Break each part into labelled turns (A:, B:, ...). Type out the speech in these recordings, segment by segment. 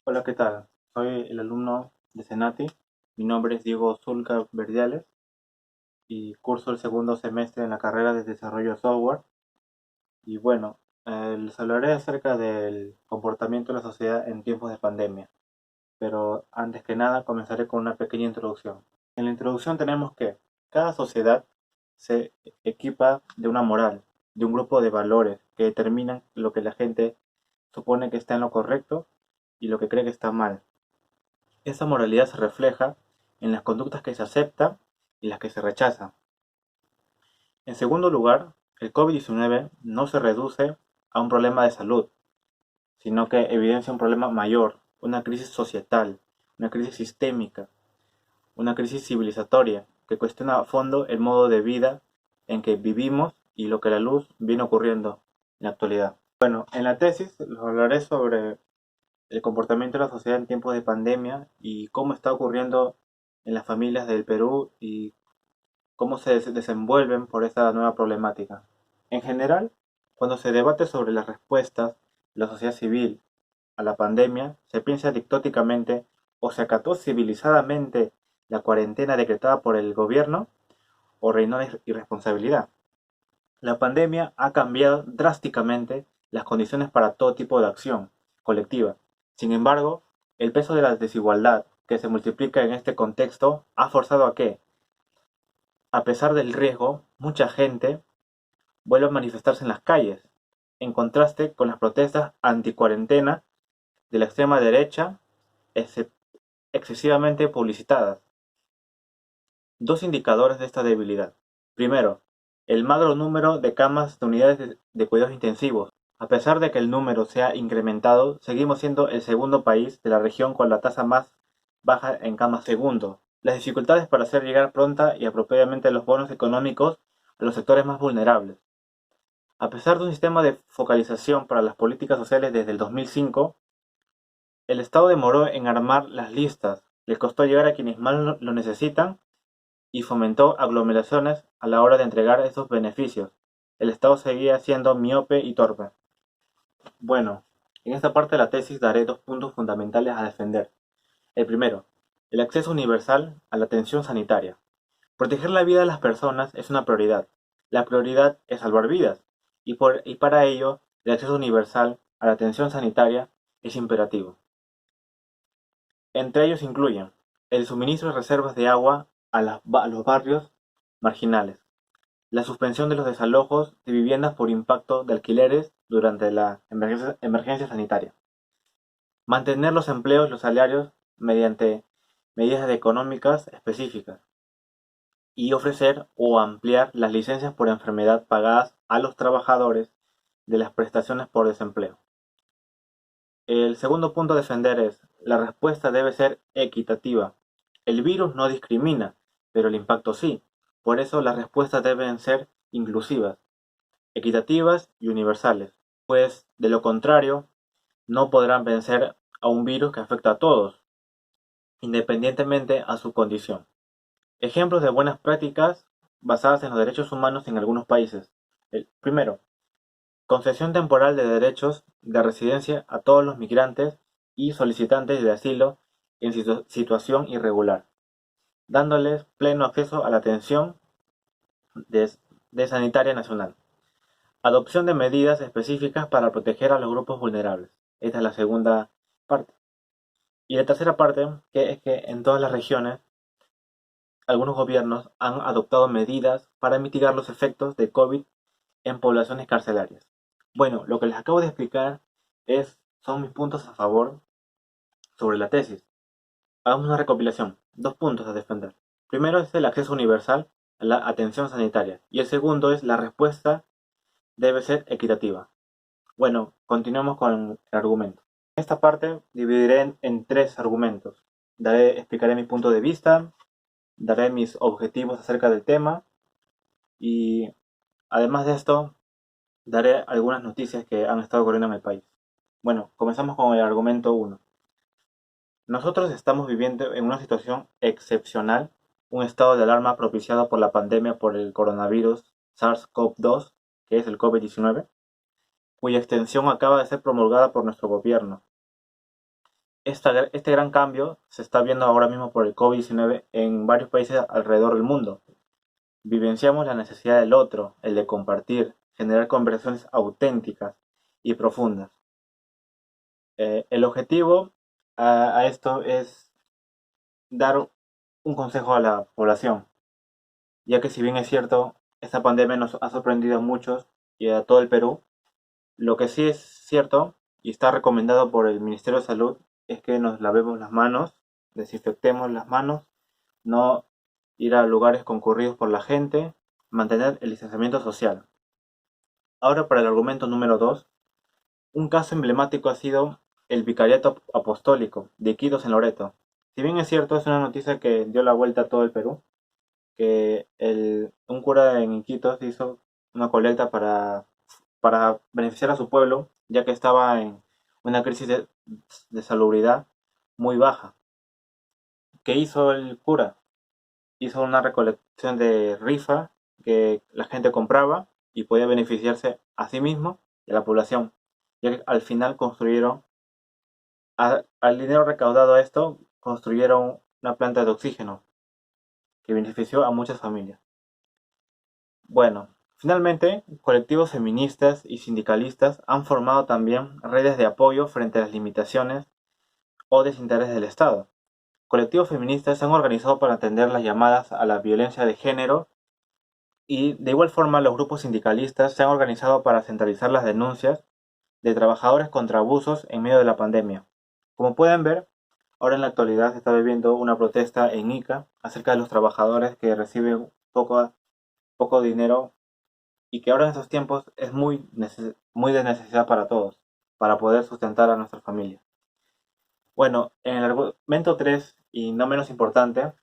A: Hola, ¿qué tal? Soy el alumno de Senati. Mi nombre es Diego Zulca Verdiales y curso el segundo semestre en la carrera de desarrollo de software. Y bueno, les hablaré acerca del comportamiento de la sociedad en tiempos de pandemia. Pero antes que nada, comenzaré con una pequeña introducción. En la introducción tenemos que cada sociedad se equipa de una moral, de un grupo de valores que determinan lo que la gente supone que está en lo correcto y lo que cree que está mal. Esa moralidad se refleja en las conductas que se aceptan y las que se rechazan. En segundo lugar, el COVID-19 no se reduce a un problema de salud, sino que evidencia un problema mayor, una crisis societal, una crisis sistémica, una crisis civilizatoria que cuestiona a fondo el modo de vida en que vivimos y lo que la luz viene ocurriendo en la actualidad. Bueno, en la tesis les hablaré sobre el comportamiento de la sociedad en tiempos de pandemia y cómo está ocurriendo en las familias del Perú y cómo se desenvuelven por esta nueva problemática. En general, cuando se debate sobre las respuestas de la sociedad civil a la pandemia, se piensa dictóticamente o se acató civilizadamente la cuarentena decretada por el gobierno o reinó la irresponsabilidad. La pandemia ha cambiado drásticamente las condiciones para todo tipo de acción colectiva. Sin embargo, el peso de la desigualdad que se multiplica en este contexto ha forzado a que, a pesar del riesgo, mucha gente vuelva a manifestarse en las calles, en contraste con las protestas anticuarentena de la extrema derecha excesivamente publicitadas. Dos indicadores de esta debilidad. Primero, el magro número de camas de unidades de cuidados intensivos. A pesar de que el número se ha incrementado, seguimos siendo el segundo país de la región con la tasa más baja en camas. Segundo, las dificultades para hacer llegar pronta y apropiadamente los bonos económicos a los sectores más vulnerables. A pesar de un sistema de focalización para las políticas sociales desde el 2005, el Estado demoró en armar las listas, le costó llegar a quienes más lo necesitan y fomentó aglomeraciones a la hora de entregar esos beneficios. El Estado seguía siendo miope y torpe. Bueno, en esta parte de la tesis daré dos puntos fundamentales a defender. El primero, el acceso universal a la atención sanitaria. Proteger la vida de las personas es una prioridad. La prioridad es salvar vidas y para ello el acceso universal a la atención sanitaria es imperativo. Entre ellos incluyen el suministro de reservas de agua a los barrios marginales, la suspensión de los desalojos de viviendas por impacto de alquileres durante la emergencia sanitaria, mantener los empleos y los salarios mediante medidas económicas específicas y ofrecer o ampliar las licencias por enfermedad pagadas a los trabajadores de las prestaciones por desempleo. El segundo punto a defender es: la respuesta debe ser equitativa. El virus no discrimina, pero el impacto sí. Por eso las respuestas deben ser inclusivas, equitativas y universales, pues de lo contrario no podrán vencer a un virus que afecta a todos, independientemente a su condición. Ejemplos de buenas prácticas basadas en los derechos humanos en algunos países. El primero, concesión temporal de derechos de residencia a todos los migrantes y solicitantes de asilo en situación irregular, dándoles pleno acceso a la atención de, de sanitaria nacional. Adopción de medidas específicas para proteger a los grupos vulnerables. Esta es la segunda parte. Y la tercera parte, que es que en todas las regiones, algunos gobiernos han adoptado medidas para mitigar los efectos de COVID en poblaciones carcelarias. Bueno, lo que les acabo de explicar son mis puntos a favor sobre la tesis. Hagamos una recopilación. Dos puntos a defender. Primero es el acceso universal a la atención sanitaria y el segundo es la respuesta debe ser equitativa. Bueno, continuamos con el argumento. En esta parte dividiré en tres argumentos. Explicaré mi punto de vista, daré mis objetivos acerca del tema y además de esto daré algunas noticias que han estado ocurriendo en el país. Bueno, comenzamos con el argumento 1. Nosotros estamos viviendo en una situación excepcional, un estado de alarma propiciado por la pandemia por el coronavirus SARS-CoV-2, que es el COVID-19, cuya extensión acaba de ser promulgada por nuestro gobierno. Este gran cambio se está viendo ahora mismo por el COVID-19 en varios países alrededor del mundo. Vivenciamos la necesidad del otro, el de compartir, generar conversaciones auténticas y profundas. El objetivo a esto es dar un consejo a la población, ya que si bien es cierto, esta pandemia nos ha sorprendido a muchos y a todo el Perú, lo que sí es cierto y está recomendado por el Ministerio de Salud es que nos lavemos las manos, desinfectemos las manos, no ir a lugares concurridos por la gente, mantener el distanciamiento social. Ahora para el argumento número 2, un caso emblemático ha sido el Vicariato Apostólico de Iquitos en Loreto. Si bien es cierto, es una noticia que dio la vuelta a todo el Perú, que un cura en Iquitos hizo una colecta para beneficiar a su pueblo, ya que estaba en una crisis de salubridad muy baja. ¿Qué hizo el cura? Hizo una recolección de rifa que la gente compraba y podía beneficiarse a sí mismo y a la población. Y al final construyeron, al dinero recaudado a esto, construyeron una planta de oxígeno que benefició a muchas familias. Bueno, finalmente, colectivos feministas y sindicalistas han formado también redes de apoyo frente a las limitaciones o desinterés del Estado. Colectivos feministas se han organizado para atender las llamadas a la violencia de género y de igual forma los grupos sindicalistas se han organizado para centralizar las denuncias de trabajadores contra abusos en medio de la pandemia. Como pueden ver, ahora en la actualidad se está viviendo una protesta en Ica acerca de los trabajadores que reciben poco dinero y que ahora en estos tiempos es muy de necesidad para todos, para poder sustentar a nuestra familia. Bueno, en el argumento 3, y no menos importante,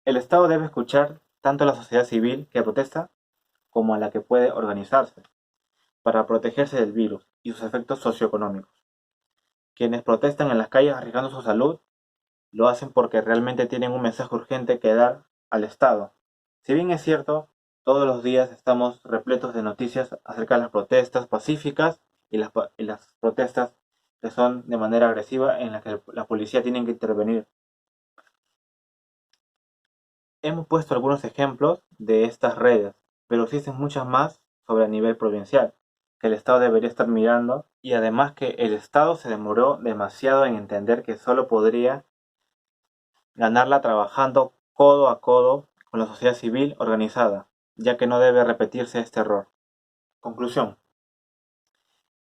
A: el Estado debe escuchar tanto a la sociedad civil que protesta como a la que puede organizarse para protegerse del virus y sus efectos socioeconómicos. Quienes protestan en las calles arriesgando su salud lo hacen porque realmente tienen un mensaje urgente que dar al Estado. Si bien es cierto, todos los días estamos repletos de noticias acerca de las protestas pacíficas y las protestas que son de manera agresiva en las que la policía tiene que intervenir. Hemos puesto algunos ejemplos de estas redes, pero existen muchas más sobre a nivel provincial, que el Estado debería estar mirando y además que el Estado se demoró demasiado en entender que solo podría ganarla trabajando codo a codo con la sociedad civil organizada, ya que no debe repetirse este error. Conclusión.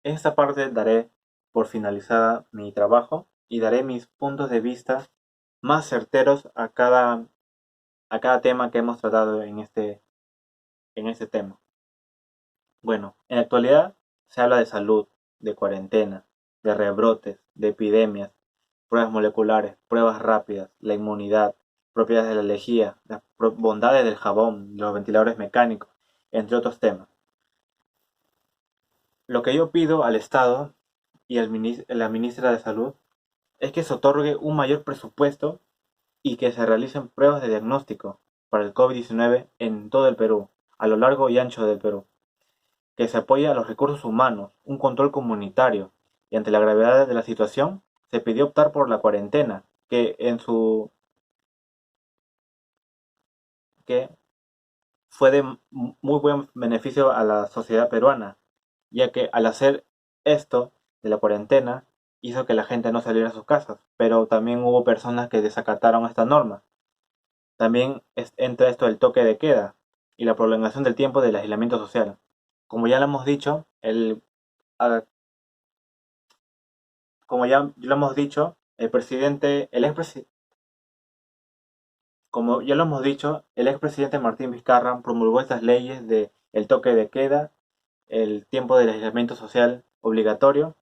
A: En esta parte daré por finalizada mi trabajo y daré mis puntos de vista más certeros a cada tema que hemos tratado en este tema. Bueno, en la actualidad se habla de salud, de cuarentena, de rebrotes, de epidemias, pruebas moleculares, pruebas rápidas, la inmunidad, propiedades de la lejía, las bondades del jabón, los ventiladores mecánicos, entre otros temas. Lo que yo pido al Estado y a la ministra de Salud es que se otorgue un mayor presupuesto y que se realicen pruebas de diagnóstico para el COVID-19 en todo el Perú, a lo largo y ancho del Perú, que se apoye a los recursos humanos, un control comunitario, y ante la gravedad de la situación, se pidió optar por la cuarentena, que fue de muy buen beneficio a la sociedad peruana, ya que al hacer esto de la cuarentena hizo que la gente no saliera a sus casas, pero también hubo personas que desacataron esta norma. También entra esto del toque de queda y la prolongación del tiempo del aislamiento social. Como ya lo hemos dicho, ah, como ya lo hemos dicho, como ya lo hemos dicho, el expresidente Martín Vizcarra promulgó estas leyes de el toque de queda, el tiempo del aislamiento social obligatorio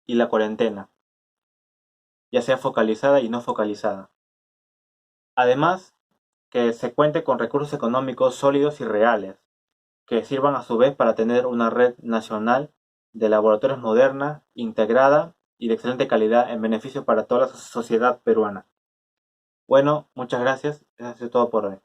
A: y la cuarentena, ya sea focalizada y no focalizada. Además, que se cuente con recursos económicos sólidos y reales, que sirvan a su vez para tener una red nacional de laboratorios moderna, integrada y de excelente calidad en beneficio para toda la sociedad peruana. Bueno, muchas gracias. Eso es todo por hoy.